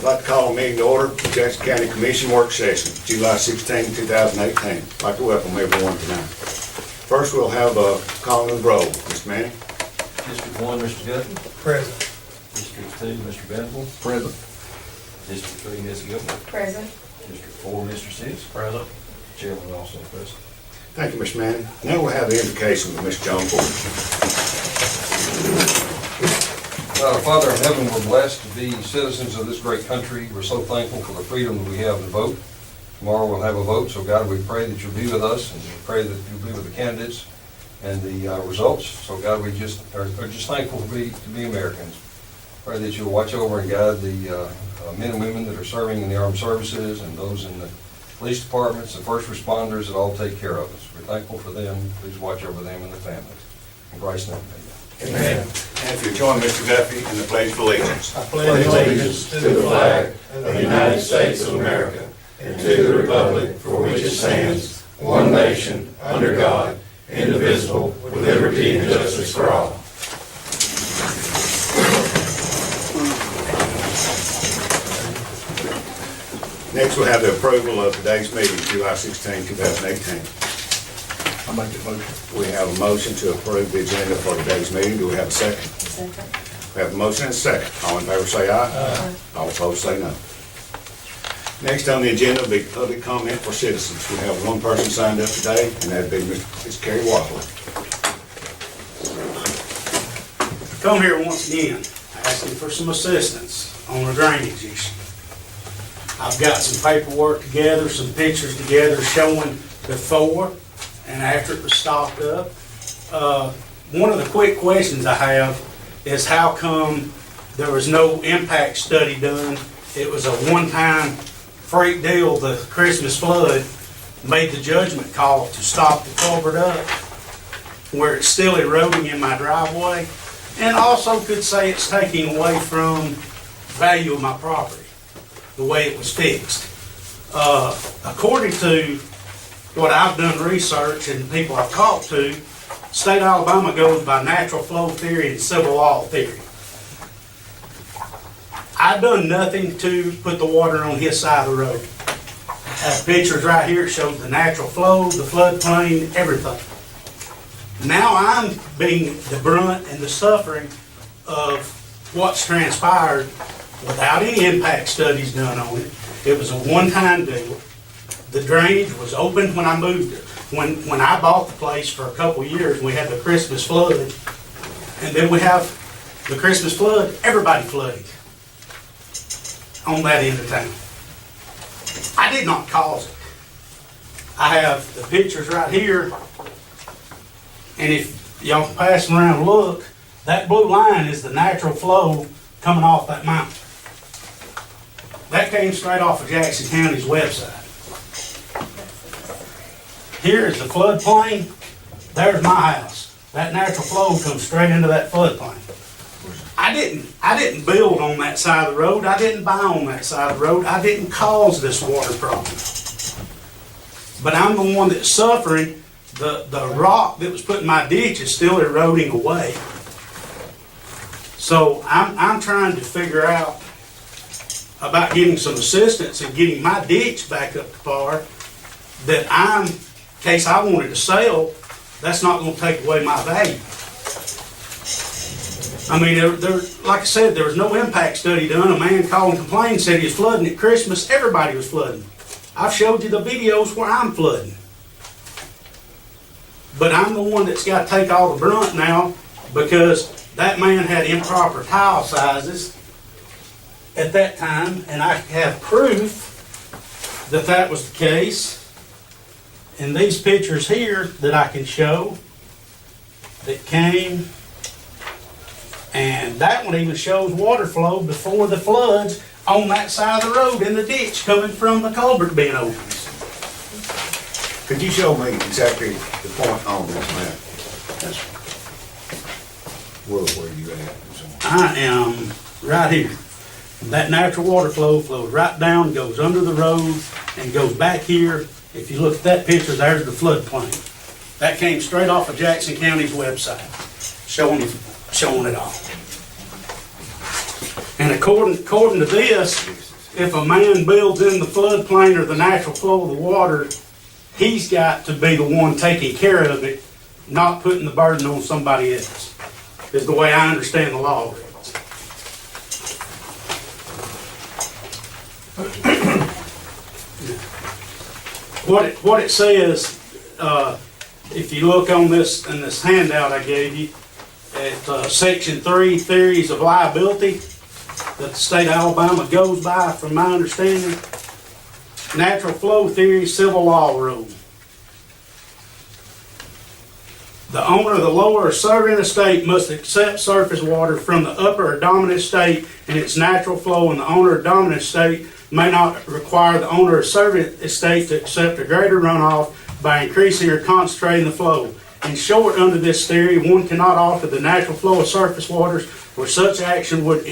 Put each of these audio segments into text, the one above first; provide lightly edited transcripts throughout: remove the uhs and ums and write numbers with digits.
like to call a meeting to order, Jackson County Commission Work Session, July 16, 2018. I'd like to welcome everyone tonight. First, we'll have a calling of the roll. Mr. Manning? District 1, Mr. Guthrie. Present. District 2, Mr. Venable. Present. District 3, Ms. Gilman. Present. District 4, Mr. Six. Present. Chairman also present. Thank you, Mr. Manning. Now we'll have the invocation with Mr. John Ford. Father in heaven, we're blessed to be citizens of this great country. We're so thankful for the freedom that we have to vote. Tomorrow we'll have a vote, so God, we pray that you'll be with us, and we pray that you'll be with the candidates and the results. So God, we just are just thankful to be Americans. Pray that you'll watch over and guide the men and women that are serving in the armed services and those in the police departments and first responders that all take care of us. We're thankful for them. Please watch over them and their families. In Christ's name, amen. Amen. And if you join Mr. Guthrie in the Pledge of Allegiance. I pledge allegiance to the flag of the United States of America and to the republic for which it stands, one nation, under God, indivisible, with liberty and justice for all. Next, we'll have the approval of today's meeting, July 16, 2018. I'll make the motion. We have a motion to approve the agenda for today's meeting. Do we have a second? Second. We have a motion and a second. All in favor say aye. Aye. All opposed say no. Next on the agenda will be public comment for citizens. We have one person signed up today, and that'd be Ms. Carrie Watley. Come here once again, asking for some assistance on a drainage issue. I've got some paperwork together, some pictures together showing before and after it was stopped up. One of the quick questions I have is how come there was no impact study done? It was a one-time freak deal. The Christmas flood made the judgment call to stop the culvert up where it's still eroding in my driveway, and also could say it's taking away from value of my property, the way it was fixed. According to what I've done research and people I've talked to, state of Alabama goes by natural flow theory and civil law theory. I've done nothing to put the water on his side of the road. I have pictures right here that shows the natural flow, the floodplain, everything. Now I'm being the brunt and the suffering of what's transpired without any impact studies done on it. It was a one-time deal. The drainage was open when I moved it. When I bought the place for a couple of years, we had the Christmas flood, and then we have the Christmas flood, everybody flooded on that end of town. I did not cause it. I have the pictures right here, and if y'all can pass them around and look, that blue line is the natural flow coming off that mountain. That came straight off of Jackson County's website. Here is the floodplain. There's my house. That natural flow comes straight into that floodplain. I didn't build on that side of the road. I didn't buy on that side of the road. I didn't cause this water problem. But I'm the one that's suffering. The rock that was put in my ditch is still eroding away. So I'm trying to figure out about getting some assistance and getting my ditch back up to par, that in case I wanted to sell, that's not going to take away my value. I mean, like I said, there was no impact study done. A man called and complained, said he was flooding at Christmas. Everybody was flooding. I've showed you the videos where I'm flooding. But I'm the one that's got to take all the brunt now, because that man had improper tile sizes at that time, and I have proof that that was the case. And these pictures here that I can show that came, and that one even shows water flow before the floods on that side of the road in the ditch coming from the culvert being opened. Could you show me exactly the point on this map? Where you at? I am right here. That natural water flow flows right down, goes under the road, and goes back here. If you look at that picture, there's the floodplain. That came straight off of Jackson County's website, showing it all. And according to this, if a man builds in the floodplain or the natural flow of the water, he's got to be the one taking care of it, not putting the burden on somebody else, is the way I understand the law reads. What it says, if you look on this, in this handout I gave you, at Section 3, Theories of Liability, that the state of Alabama goes by, from my understanding, natural flow theory, civil law rule. The owner of the lower or southern estate must accept surface water from the upper or dominant estate in its natural flow, and the owner of dominant estate may not require the owner of southern estate to accept a greater runoff by increasing or concentrating the flow. In short, under this theory, one cannot alter the natural flow of surface waters where such action would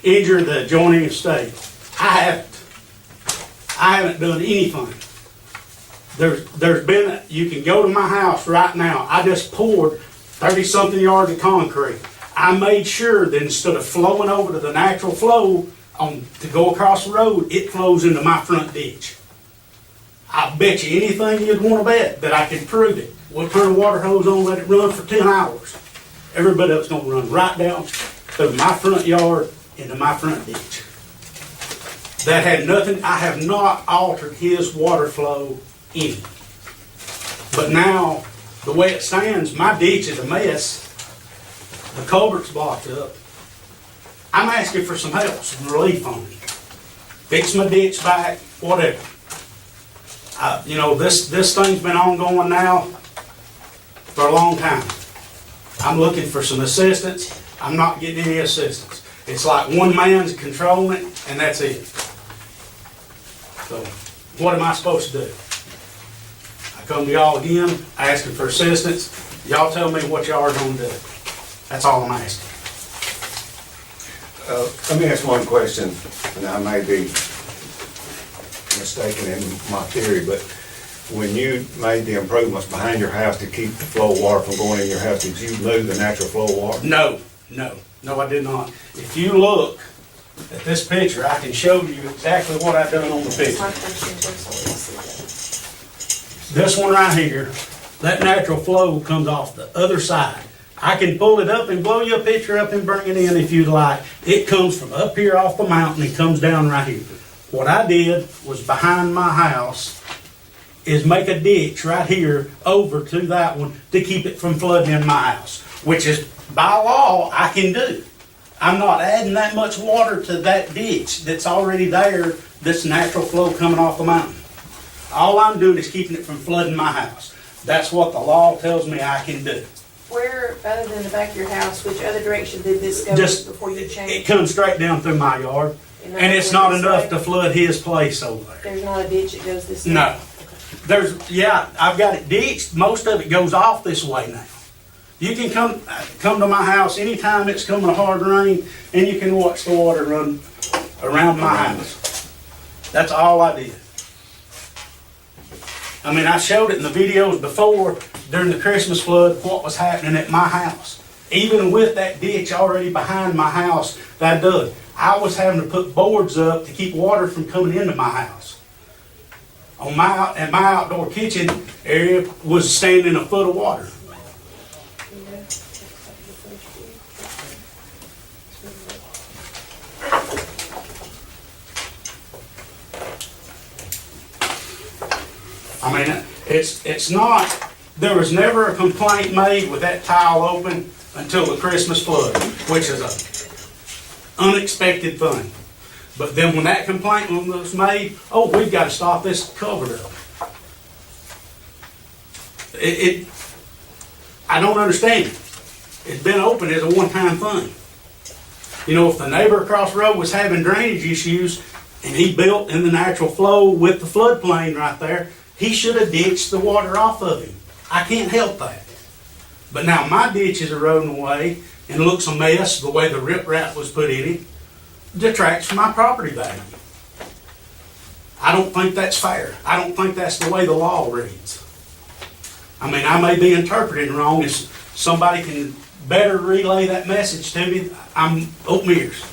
injure the adjoining estate. I haven't done anything. There's been, you can go to my house right now. I just poured 30-something yards of concrete. I made sure that instead of flowing over to the natural flow to go across the road, it flows into my front ditch. I bet you anything you'd want to bet that I can prove it. We'll turn a water hose on, let it run for 10 hours. Everybody else gonna run right down through my front yard into my front ditch. That had nothing, I have not altered his water flow any. But now, the way it stands, my ditch is a mess. The culvert's blocked up. I'm asking for some help, some relief on it. Fix my ditch back, whatever. You know, this thing's been ongoing now for a long time. I'm looking for some assistance. I'm not getting any assistance. It's like one man's controlling it, and that's it. So, what am I supposed to do? I come to y'all again, asking for assistance. Y'all tell me what y'all are gonna do. That's all I'm asking. Let me ask one question, and I may be mistaken in my theory, but when you made the improvements behind your house to keep the flow of water from going in your house, did you move the natural flow of water? No, I did not. If you look at this picture, I can show you exactly what I've done on the picture. This one right here, that natural flow comes off the other side. I can pull it up and blow you a picture up and bring it in if you'd like. It comes from up here off the mountain and comes down right here. What I did was behind my house is make a ditch right here over to that one to keep it from flooding in my house, which is by law I can do. I'm not adding that much water to that ditch that's already there, this natural flow coming off the mountain. All I'm doing is keeping it from flooding my house. That's what the law tells me I can do. Where, other than the back of your house, which other direction did this go Just, before you it changed? comes straight down through my yard, and it's not enough to flood his place over there. There's not a ditch that goes this way? No. I've got it ditched. Most of it goes off this way now. You can come to my house anytime it's coming a hard rain, and you can watch the water run around my house. That's all I did. I mean, I showed it in the videos before, during the Christmas flood, what was happening at my house. Even with that ditch already behind my house that I dug, I was having to put boards up to keep water from coming into my house. And my outdoor kitchen area was standing a foot of water. I mean, it's not, there was never a complaint made with that tile open until the Christmas flood, which is an unexpected thing. But then when that complaint was made, oh, we've got to stop this covered up. I don't understand it. It's been open as a one-time thing. You know, if the neighbor across the road was having drainage issues and he built in the natural flow with the floodplain right there, he should have ditched the water off of him. I can't help that. But now my ditch is eroding away and looks a mess the way the riprap was put in it. Detracts from my property value. I don't think that's fair. I don't think that's the way the law reads. I mean, I may be interpreting wrong. If somebody can better relay that message to me, I'm open ears.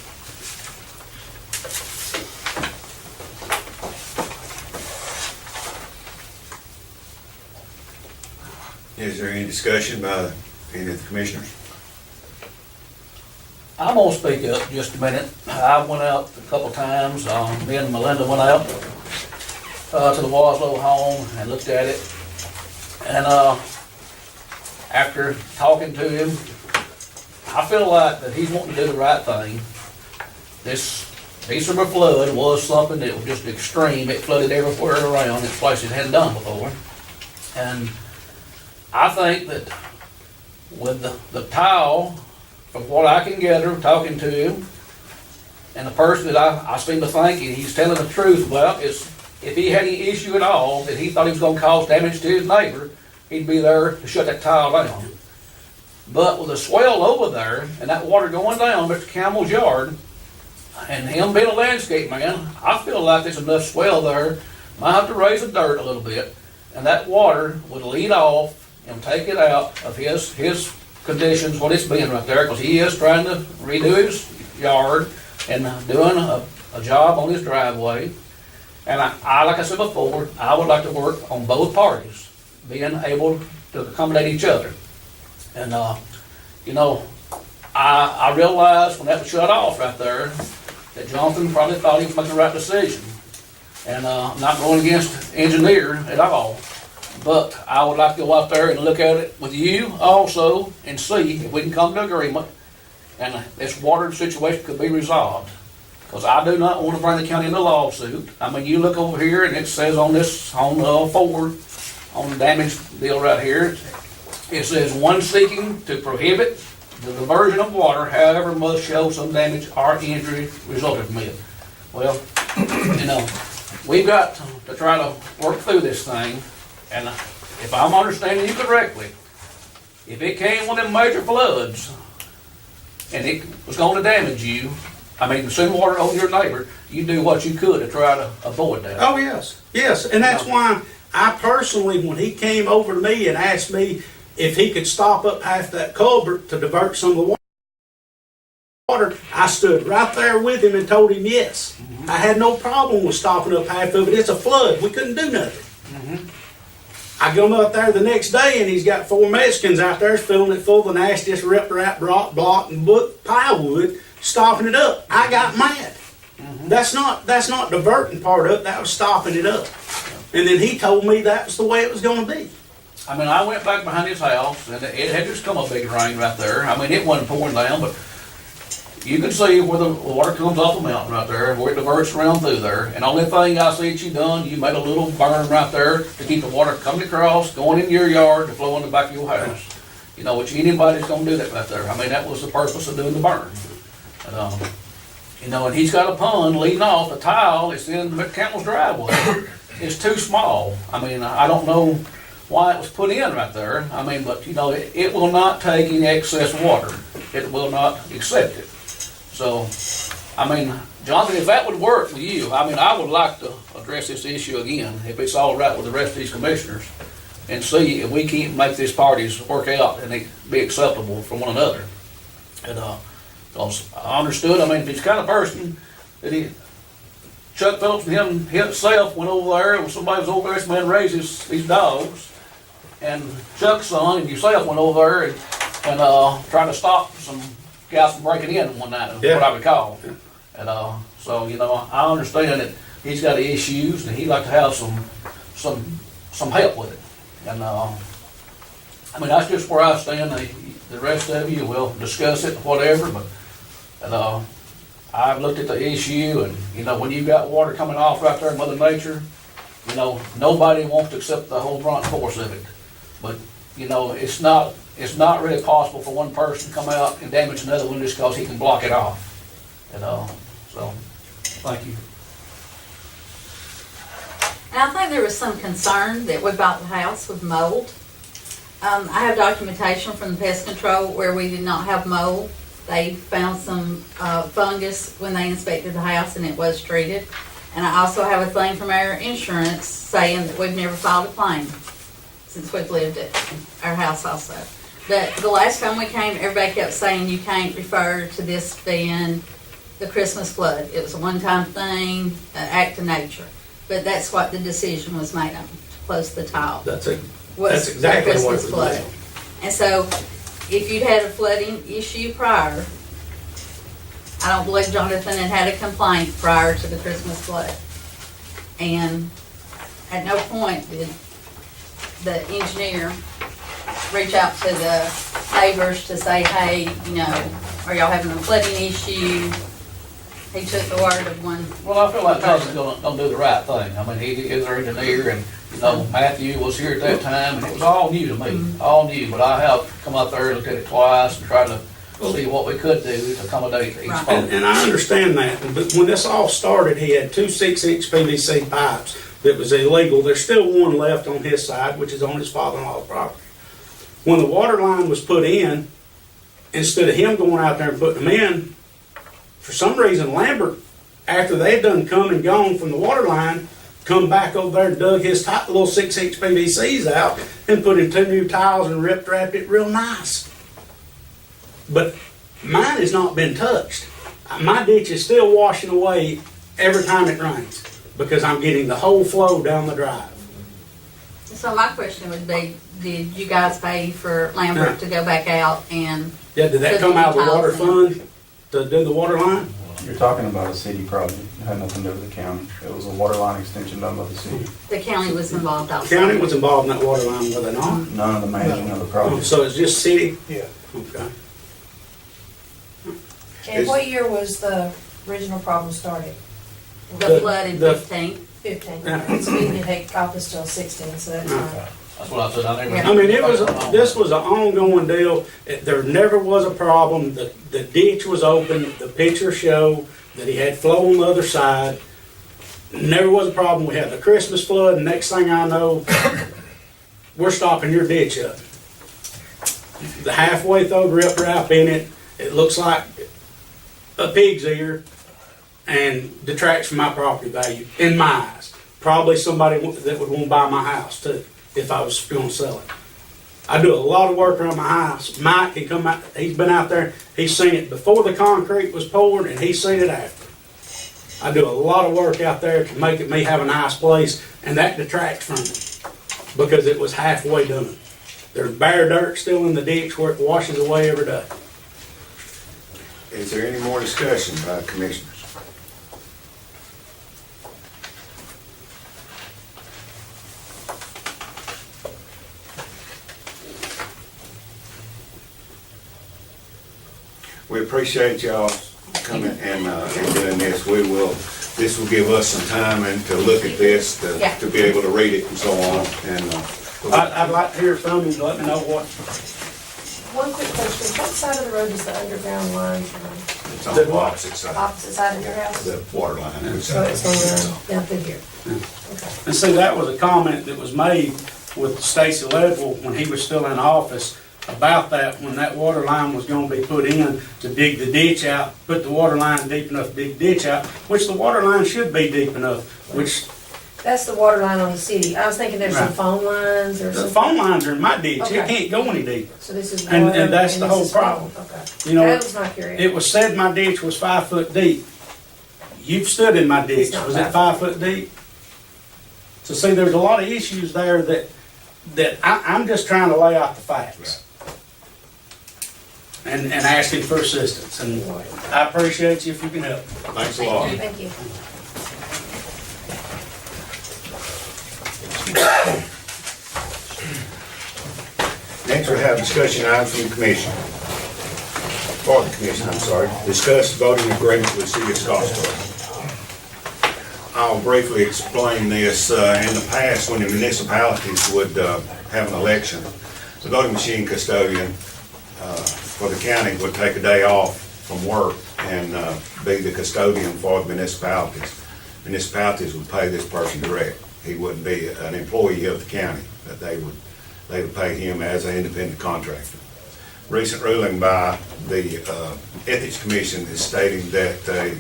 Is there any discussion by any of the commissioners? I'm gonna speak up just a minute. I went out a couple times, me and Melinda went out to the Waslow home and looked at it. And after talking to him, I feel like that he's wanting to do the right thing. This December flood was something that was just extreme. It flooded everywhere around. It's places it hadn't done before. And I think that with the tile, from what I can gather, talking to him, and the person that I seem to think he's telling the truth about is if he had any issue at all that he thought he was gonna cause damage to his neighbor, he'd be there to shut that tile down. But with the swell over there and that water going down Mr. Campbell's yard, and him being a landscape man, I feel like there's enough swell there, might have to raise the dirt a little bit, and that water would lead off and take it out of his conditions, what it's been right there, because he is trying to redo his yard and doing a job on his driveway. And I, like I said before, I would like to work on both parties, being able to accommodate each other. And, you know, I realized when that was shut off right there, that Jonathan probably thought he was making the right decision. And I'm not going against engineer at all, but I would like to go out there and look at it with you also and see if we can come to agreement and this water situation could be resolved. Because I do not want to bring the county into a lawsuit. I mean, you look over here and it says on this, on 4, on the damage deal right here, it says one seeking to prohibit the diversion of water, however, must show some damage or injury resulted from it. Well, you know, we've got to try to work through this thing, and if I'm understanding you correctly, if it came with them major floods and it was going to damage you, I mean, send water on your neighbor, you do what you could to try to avoid that. Oh, yes, yes, and that's why I personally, when he came over to me and asked me if he could stop up half that culvert to divert some of the water, I stood right there with him and told him yes. I had no problem with stopping up half of it. It's a flood. We couldn't do nothing. I come up there the next day and he's got 4 Mexicans out there filling it full of the nastiest riprap, block, and plywood, stopping it up. I got mad. That's not diverting part of it. That was stopping it up. And then he told me that was the way it was going to be. I mean, I went back behind his house, and it had just come a big rain right there. I mean, it wasn't pouring down, but you can see where the water comes off the mountain right there, where it diverts around through there. And the only thing I see that you done, you made a little berm right there to keep the water coming across, going in your yard, to flow in the back of your house. You know, which anybody's gonna do that right there. I mean, that was the purpose of doing the berm. And, you know, and he's got a pond leading off, the tile that's in Mr. Campbell's driveway. It's too small. I mean, I don't know why it was put in right there. I mean, but you know, it will not take any excess water. It will not accept it. So, I mean, Jonathan, if that would work with you, I mean, I would like to address this issue again, if it's all right with the rest of these commissioners, and see if we can't make these parties work out and they be acceptable for one another. And, because I understood, I mean, if he's the kind of person that Chuck Phillips and him himself went over there, and somebody was over there, this man raised these dogs, and Chuck's son and yourself went over there and tried to stop some guys from breaking in one night, is what I recall. And so, you know, I understand that he's got issues and he'd like to have some help with it. And I mean, that's just where I stand. The rest of you will discuss it, whatever, but I've looked at the issue, and you know, when you got water coming off right there in Mother Nature, you know, nobody wants to accept the whole brunt force of it. But you know, it's not really possible for one person to come out and damage another one just because he can block it off. And so, thank you. And I think there was some concern that we bought the house with mold. I have documentation from the pest control where we did not have mold. They found some fungus when they inspected the house, and it was treated. And I also have a thing from our insurance saying that we've never filed a claim since we've lived at our house also. But the last time we came, everybody kept saying you can't refer to this being the Christmas flood. It was a one-time thing, an act of nature. But that's what the decision was made on, to close the tile. That's a was That's the exactly what Christmas it flood. was. And so, if you'd had a flooding issue prior, I don't believe Jonathan had a complaint prior to the Christmas flood. And at no point did the engineer reach out to the neighbors to say, hey, you know, are y'all having a flooding issue? He took the word of one. Well, I feel like Johnson's gonna do the right thing. I mean, he is our engineer, and, you know, Matthew was here at that time, and it was all new to me, all new. But I have come up there and looked at it twice and tried to see what we could do to accommodate each Right. part. And I understand that, but when this all started, he had 2 6-inch PVC pipes that was illegal. There's still one left on his side, which is on his father-in-law's property. When the water line was put in, instead of him going out there and putting them in, for some reason Lambert, after they had done come and gone from the water line, come back over there and dug his tight little 6-inch PVCs out and put in 2 new tiles and wrapped it real nice. But mine has not been touched. My ditch is still washing away every time it rains because I'm getting the whole flow down the drive. So my question would be, did you guys pay for Lambert to go back out and, Yeah, did that come out of the water fund to do the water line? You're talking about a city project. It had nothing to do with the county. It was a water line extension done by the city. the county was involved The also? county was involved in that water line, were they not? None of the managing of the project. So it's just city? Yeah. Okay. And what year was the original problem started? The flood in The- 15? 15. Yeah. So we didn't take office till 16, so that's fine. That's what I said, I never. Yeah. I mean, this was an ongoing deal. There never was a problem. The ditch was open. The pictures show that he had flow on the other side. Never was a problem. We had the Christmas flood, and next thing I know, we're stopping your ditch up. The halfway throw riprap in it, it looks like a pig's ear and detracts from my property value, in my eyes. Probably somebody that would want to buy my house too, if I was going to sell it. I do a lot of work around my house. Mike can come out, he's been out there, he's seen it before the concrete was poured and he's seen it after. I do a lot of work out there to make me have a nice place, and that detracts from it because it was halfway done. There's bare dirt still in the ditch where it washes away every day. Is there any more discussion by commissioners? We appreciate y'all coming and doing this. This will give us some time and to look at this, Yeah. to be able to read it and so on. And I'd like to hear from you, let me know what, One quick question, what side of the road is the underground line from? it's on the opposite side, Opposite side of your house? the water line. So it's going down through here? Okay. and see, that was a comment that was made with Stacy Ledwell when he was still in office about that, when that water line was gonna be put in to dig the ditch out, put the water line deep enough to dig the ditch out, which the water line should be deep enough, which, That's the water line on the city. I was thinking there's some Right. phone lines or the something. phone lines are in my ditch, it Okay. can't go any deeper. So this is And- water. and that's the this whole is phone. problem. Okay. You know, That was my curiosity. it was said my ditch was 5 foot deep. You've stood in my ditch, It's not was it 5 5 foot deep? So see, there's a lot of issues there that I'm just trying to lay out the facts. And asking for assistance, and I appreciate you if you can help. Thanks a lot. Thank you. Next, we have discussion items from the commission. For the commission, I'm sorry. Discuss voting agreement with the city of Scottsboro. I'll briefly explain this. In the past, when the municipalities would have an election, the voting machine custodian for the county would take a day off from work and be the custodian for the municipalities. Municipalities would pay this person direct. He wouldn't be an employee of the county, but they would pay him as an independent contractor. Recent ruling by the Ethics Commission is stating that a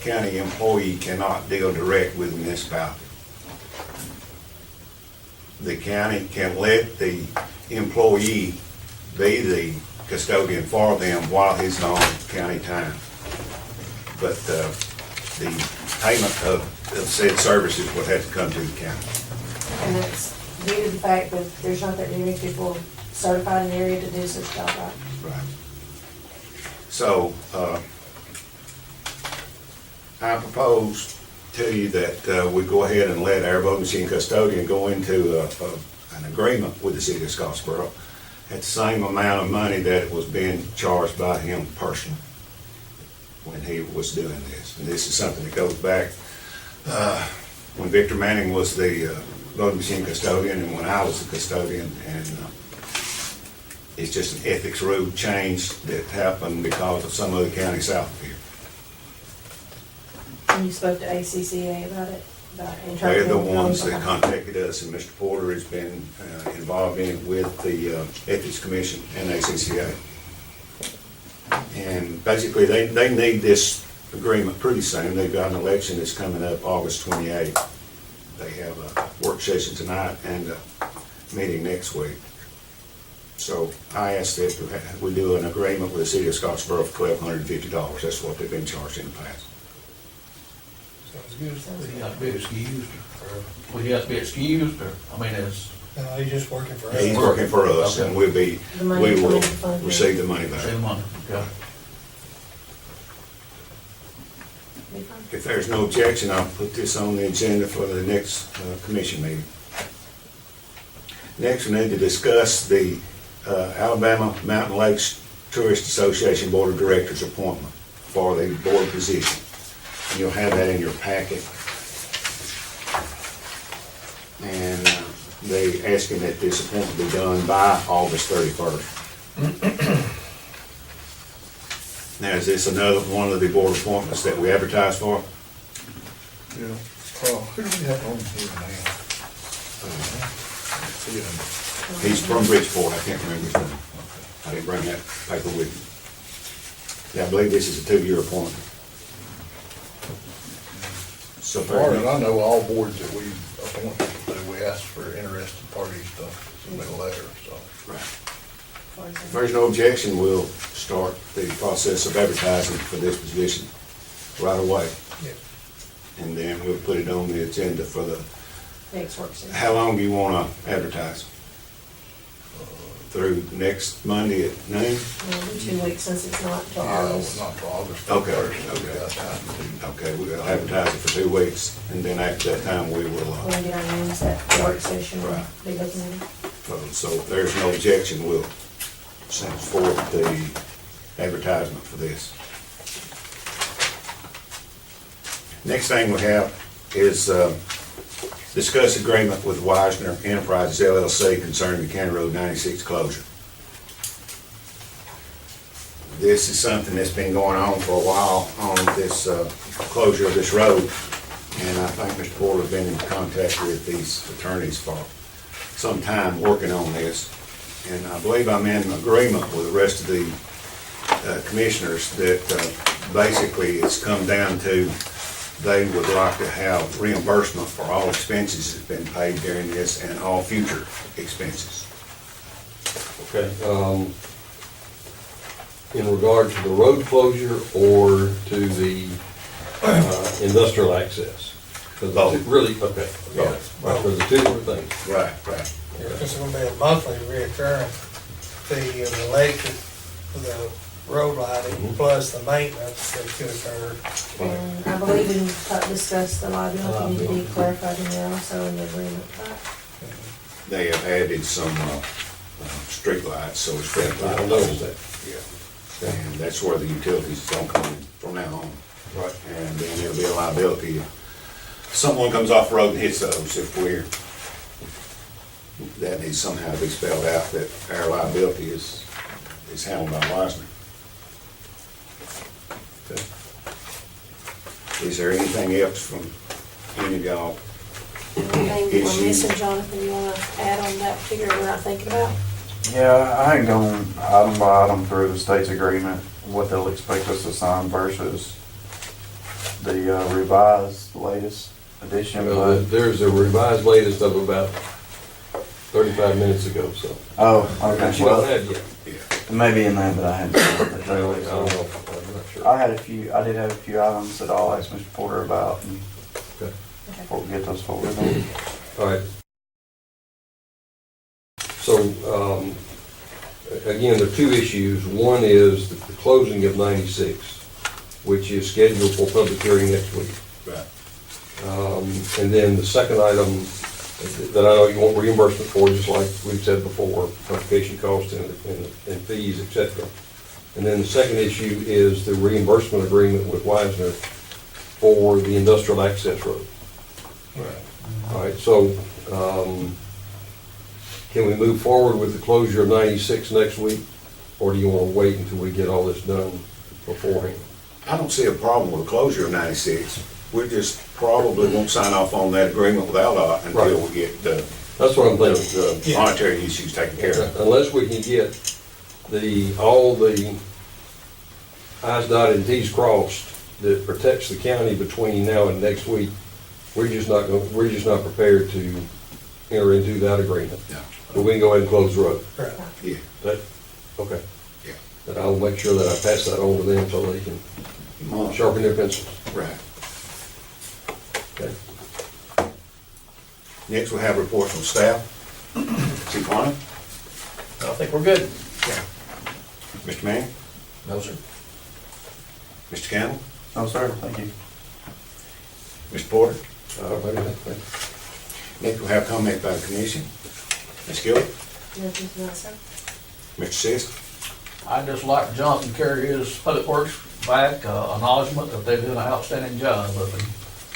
county employee cannot deal direct with the municipality. The county can let the employee be the custodian for them while he's on county time. But the payment of said services would have to come to the county. And that's due to the fact that there's not that many people certified in the area to do such a job, right? Right. So, I propose to you that we go ahead and let our voting machine custodian go into an agreement with the city of Scottsboro at the same amount of money that was being charged by him personally when he was doing this. And this is something that goes back when Victor Manning was the voting machine custodian and when I was the custodian. And it's just an ethics rule change that happened because of some other county south of here. And you spoke to ACCA about it? They're the ones that contacted us, and Mr. Porter has been involved in it with the Ethics Commission and ACCA. And basically, they need this agreement pretty soon. They've got an election that's coming up August 28th. They have a work session tonight and a meeting next week. So I asked that we do an agreement with the city of Scottsboro for $1,250. That's what they've been charged in the past. Sounds good. We got to be excused, or we got to be excused, or, I mean, it's, No, he's just working for us. He's working for us, and we The money will coming into the fund, yeah. receive the money back. same money, okay. Be fine. If there's no objection, I'll put this on the agenda for the next commission meeting. Next, we need to discuss the Alabama Mountain Lakes Tourist Association Board of Directors appointment for the board position. And you'll have that in your packet. And they asking that this appointment be done by August 31st. Now, is this another one of the board appointments that we advertise for? Yeah. Who do we have on here now? He's from Bridgeport, I can't remember his name. I didn't bring that paper with me. Yeah, I believe this is a 2-year appointment. So As far as I know, all boards that we appoint, we ask for interested parties to submit a letter, so. Right. If there's no objection, we'll start the process of advertising for this position right away. Yeah. And then we'll put it on the agenda for the, Next work session. how long do you want to advertise? Through next Monday at noon? It'll be 2 weeks since it's not until Yeah, August. not for August. Okay, first, okay. we got time to- Okay, we'll advertise it for 2 weeks, and then after that time, we will, We're gonna get our names at work session and Right. be looking at it. so if there's no objection, we'll send forth the advertisement for this. Next thing we have is discuss agreement with Wisner Enterprises LLC concerning the County Road 96 closure. This is something that's been going on for a while on this closure of this road, and I think Mr. Porter's been in contact with these attorneys for some time working on this. And I believe I'm in agreement with the rest of the commissioners that basically it's come down to they would like to have reimbursement for all expenses that's been paid during this and all future expenses. Okay, in regard to the road closure or to the industrial access? Because Both. really, okay, yeah, because the two different things. Right, right. It's gonna be a monthly reoccurring fee of the electric, the road lighting, plus the maintenance that could occur. And I believe we discussed the liability need to be clarified in there also in the agreement, right? They have added some street lights, so it's been. I noticed that. Yeah. And that's where the utilities don't come in from now on. Right. And then there'll be a liability if someone comes off the road and hits those, if we're, that needs somehow to be spelled out that our liability is handled by Wisner. Okay. Is there anything else from any of y'all? Anything we're missing, Jonathan, you wanna add on that particular we're not thinking about? Yeah, I ain't going item by item through the state's agreement, what they'll expect us to sign versus the revised latest edition, Well, but, there's a revised latest of about 35 minutes ago, so. oh, But okay, you don't well, have yet. maybe in that, but I hadn't seen it. I don't know, I'm not sure. I did have a few items that I'll ask Mr. Porter about, and Okay. we'll get those forwarded on. All right, So, again, there are two issues. One is the closing of 96, which is scheduled for public hearing next week. Right. And then the second item that I know you want reimbursement for, just like we've said before, application costs and fees, et cetera. And then the second issue is the reimbursement agreement with Wisner for the industrial access road. All right, so, can we move forward with the closure of 96 next week? Or do you want to wait until we get all this done beforehand? I don't see a problem with the closure of 96. We just probably won't sign off on that agreement without until Right. we get the That's what I'm thinking. the monetary issues taken care of. Unless we can get all the i's dotted and t's crossed that protects the county between now and next week, we're just not prepared to enter into that agreement. No. But we can go ahead and close the road. Right. Yeah, Okay. Yeah. And I'll make sure that I pass that on to them so they can sharpen their pencils. right. Okay. Next, we'll have reports from staff. Chief Harney, I think we're good. Mr. Manning, No, sir. Mr. Campbell, No, sir, thank you. Mr. Porter. Wait a minute. Next, we'll have comment by the commission. Ms. Gillett, Nothing tonight, sir. Mr. Sisk. I'd just like Johnson to carry his public works back, acknowledgement that they're doing an outstanding job up in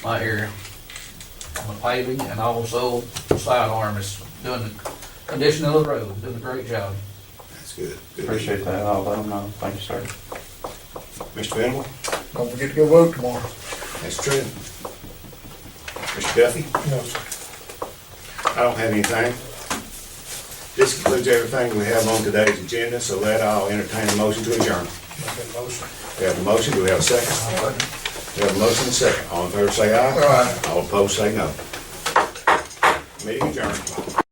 my area on the paving, and also sidearm is doing the condition of the road, doing a great job. That's good. Good. Appreciate that, I'll let them know. Thank you, sir. Mr. Venable, Don't forget to go vote tomorrow. that's true. Mr. Duffy, No, sir. I don't have anything. This concludes everything we have on today's agenda, so that I'll entertain a motion to adjourn. Make a motion. We have a motion, do we have a second? We have a motion and a second. All in favor say aye. Aye. All opposed say no. Meeting adjourned.